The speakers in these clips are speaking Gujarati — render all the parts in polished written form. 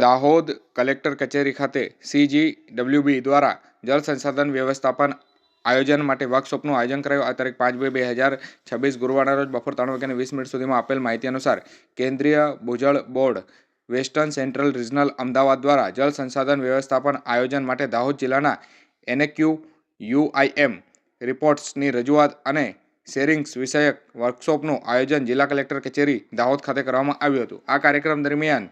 દાહોદ કલેક્ટર કચેરી ખાતે CGWB દ્વારા જળ સંસાધન વ્યવસ્થાપન આયોજન માટે વર્કશોપનું આયોજન કરાયું। આ તારીખ 5/2/2026 ગુરુવારના રોજ બપોર 3:20 સુધીમાં આપેલ માહિતી અનુસાર કેન્દ્રીય ભૂજળ board western central regional Ahmedabad દ્વારા જળ સંસાધન વ્યવસ્થાપન આયોજન માટે દાહોદ જિલ્લાના NAQUIM રિપોર્ટ્સની રજૂઆત અને શેરિંગ્સ વિષયક વર્કશોપનું આયોજન જિલ્લા કલેક્ટર કચેરી દાહોદ ખાતે કરવામાં આવ્યું હતું। આ કાર્યક્રમ દરમિયાન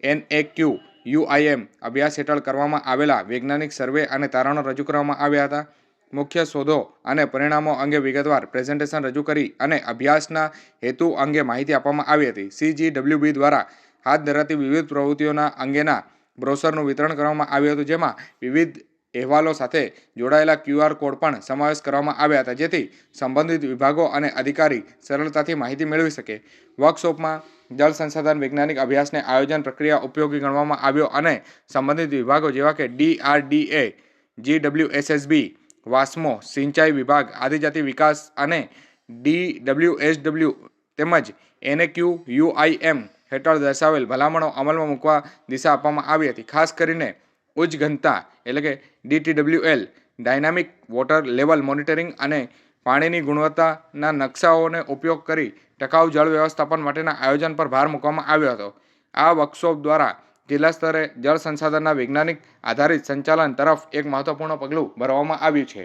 NAQUIM અભ્યાસ હેઠળ કરવામાં આવેલા વૈજ્ઞાનિક સર્વે અને તારણો રજૂ કરવામાં આવ્યા હતા। મુખ્ય શોધો અને પરિણામો અંગે વિગતવાર પ્રેઝન્ટેશન રજૂ કરી અને અભ્યાસના હેતુ અંગે માહિતી આપવામાં આવી હતી। CGWB દ્વારા હાથ ધરાતી વિવિધ પ્રવૃત્તિઓના અંગેના બ્રોશરનું વિતરણ કરવામાં આવ્યું હતું, જેમાં વિવિધ અહેવાલો સાથે જોડાયેલા QR કોડ પણ સમાવેશ કરવામાં આવ્યા હતા, જેથી સંબંધિત વિભાગો અને અધિકારી સરળતાથી માહિતી મેળવી શકે। વર્કશોપમાં જળ સંસાધન વૈજ્ઞાનિક અભ્યાસને આયોજન પ્રક્રિયા ઉપયોગી ગણવામાં આવ્યો અને સંબંધિત વિભાગો જેવા કે DRDA, GWSSB, વાસ્મો, સિંચાઈ વિભાગ, આદિજાતિ વિકાસ અને DWSW તેમજ NAQUIM હેઠળ દર્શાવેલ ભલામણો અમલમાં મૂકવા દિશા આપવામાં આવી હતી। ખાસ કરીને ઉચ્ચ ઘનતા એટલે કે DTWL, dynamic water level monitoring અને પાણીની ગુણવત્તાના નકશાઓનો ઉપયોગ કરી ટકાઉ જળ વ્યવસ્થાપન માટેના આયોજન પર ભાર મૂકવામાં આવ્યો હતો। આ વર્કશોપ દ્વારા જિલ્લા સ્તરે જળ સંસાધનના વૈજ્ઞાનિક આધારિત સંચાલન તરફ એક મહત્વપૂર્ણ પગલું ભરવામાં આવ્યું છે।